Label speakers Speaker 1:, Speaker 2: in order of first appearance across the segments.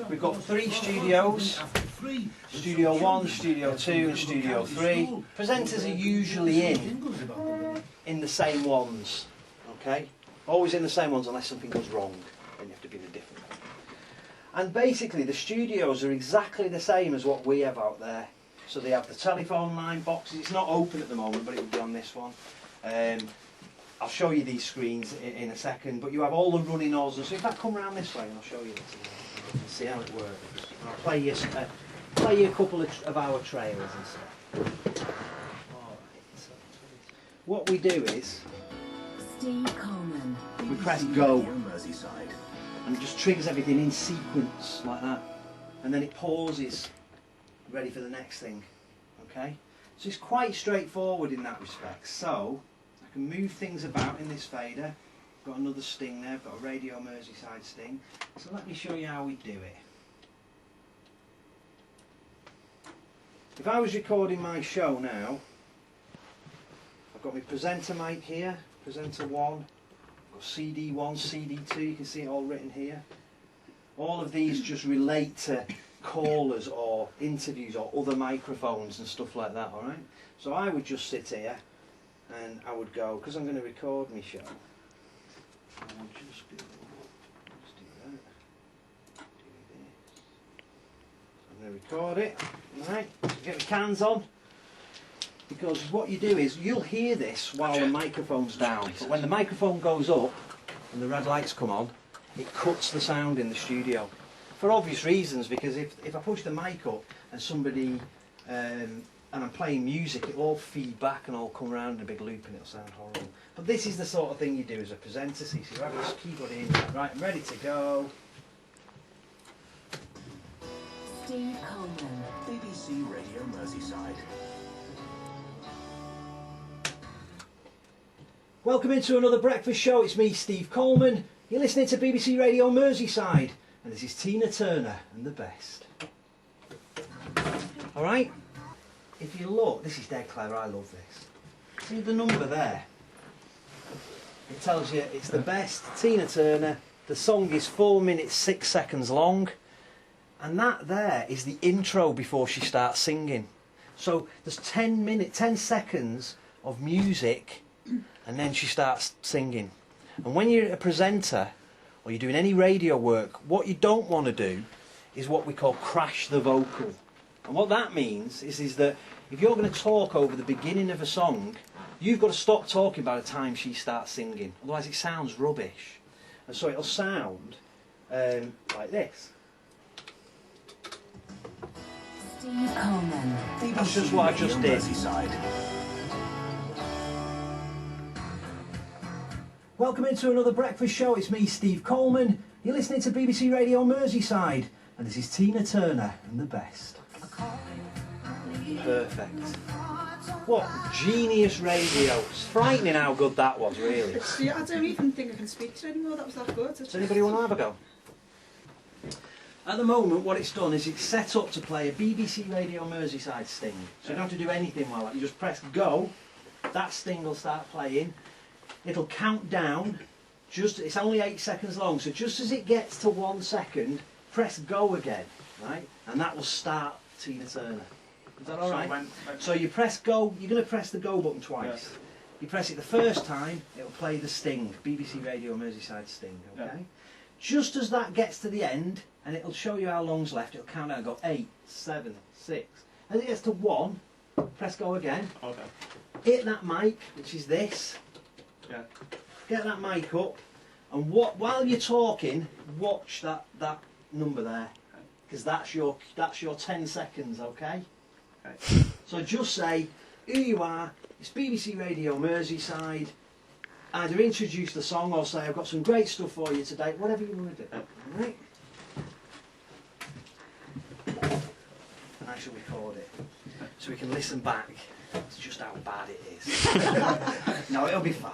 Speaker 1: We've got 3 studios, Studio 1, Studio 2 and Studio 3. Presenters are usually in the same ones, okay? Always in the same ones unless something goes wrong, then you have to be in a different one. And basically the studios are exactly the same as what we have out there. So they have the telephone line boxes. It's not open at the moment, but it will be on this one. I'll show you these screens in a second, but you have all the running nozzles. So if I come around this way and I'll show you this, you can see how it works. I'll play you a couple of our trailers and stuff. Alright, so what we do is we press go and it just triggers everything in sequence like that, and then it pauses, ready for the next thing. Okay, so it's quite straightforward in that respect. So I can move things about in this fader. I've got another sting there, I've got a Radio Merseyside sting. So let me show you how we do it. If I was recording my show now, I've got my presenter mic here, presenter 1, I've got CD 1, CD 2, you can see it all written here. All of these just relate to callers or interviews or other microphones and stuff like that, alright? So I would just sit here and I would go, because I'm going to record my show, I would just do that, do this. I'm going to record it, alright? Get the cans on, because what you do is you'll hear this while the microphone's down, but when the microphone goes up and the red lights come on, it cuts the sound in the studio. For obvious reasons, because if I push the mic up and somebody, and I'm playing music, it'll all feed back and all come around in a big loop and it'll sound horrible. But this is the sort of thing you do as a presenter, so you have this keyboard in, right, I'm ready to go.
Speaker 2: Steve Coleman, BBC Radio Merseyside.
Speaker 1: Welcome into another breakfast show, it's me, Steve Coleman. You're listening to BBC Radio Merseyside. And this is Tina Turner and the best. Alright? If you look, this is dead clever, I love this. See the number there? It tells you it's the best, Tina Turner. The song is 4 minutes 6 seconds long. And that there is the intro before she starts singing. So there's 10 seconds of music and then she starts singing. And when you're a presenter, or you're doing any radio work, what you don't want to do is what we call crash the vocal. And what that means is that if you're going to talk over the beginning of a song, you've got to stop talking by the time she starts singing. Otherwise it sounds rubbish. And so it'll sound like this.
Speaker 2: Steve Coleman.
Speaker 1: That's just what I just did. Welcome into another breakfast show, it's me, Steve Coleman. You're listening to BBC Radio Merseyside, and this is Tina Turner and the best. Perfect. What genius radio. It's frightening how good that was, really.
Speaker 3: I don't even think I can speak to it anymore, that was that good.
Speaker 1: Does anybody want to have a go? At the moment, what it's done is it's set up to play a BBC Radio Merseyside sting. So you don't have to do anything while that. You just press go, that sting will start playing. It'll count down, it's only 8 seconds long, so just as it gets to 1 second, press go again, right? And that will start Tina Turner. Is that alright? So you press go, you're going to press the go button twice. Yeah. You press it the first time, it'll play the sting, BBC Radio Merseyside sting, okay? Yeah. Just as that gets to the end, and it'll show you how long's left, it'll count down and go 8, 7, 6. As it gets to 1, press go again. Okay. Hit that mic, which is this. Yeah. Get that mic up, and while you're talking, watch that number there, because that's your 10 seconds, okay? Okay. So just say who you are. It's BBC Radio Merseyside. Either introduce the song or say I've got some great stuff for you today. Whatever you want to do. All right. And I shall record it so we can listen back. It's just how bad it is. No, it'll be fine.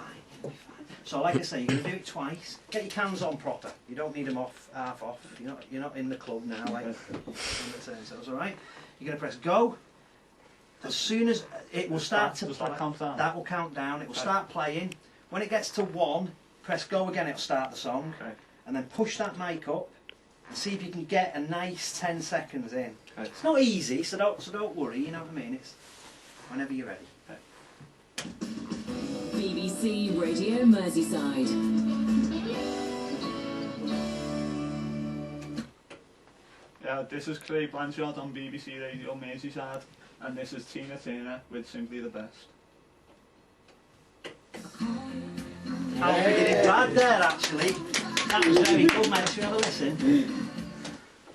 Speaker 1: So like I say, you're going to do it twice. Get your cans on proper. You don't need them half off. You're not in the club now like on the turnstiles, alright? You're going to press go. As soon as it will start to play, that will count down. It will start playing. When it gets to 1, press go again, it'll start the song. Okay. And then push that mic up See if you can get a nice 10 seconds in.
Speaker 4: Okay.
Speaker 1: It's not easy, so don't worry. You know what I mean? It's whenever you're ready.
Speaker 4: Okay.
Speaker 2: BBC Radio Merseyside.
Speaker 5: Yeah, this is Craig Blanchard on BBC Radio Merseyside, and this is Tina Turner with Simply the Best.
Speaker 1: I don't think you did bad there, actually. That was very good, mate. Should we have a listen?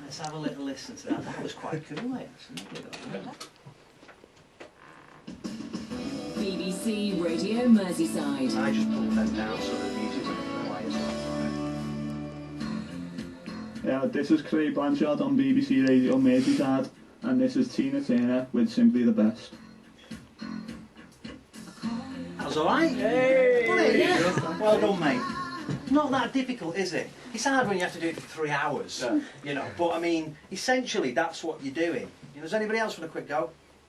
Speaker 1: Let's have a little listen to that. That was quite cool, mate.
Speaker 2: BBC Radio Merseyside.
Speaker 1: I just pulled them down so the music went quiet.
Speaker 5: Yeah, this is Craig Blanchard on BBC Radio Merseyside, and this is Tina Turner with Simply the Best.
Speaker 1: That was alright. Hey! Yeah. Well done, mate. Not that difficult, is it? It's hard when you have to do it for 3 hours,
Speaker 4: Yeah.
Speaker 1: you know, but I mean, essentially that's what you're doing. You know, does anybody else want a quick go?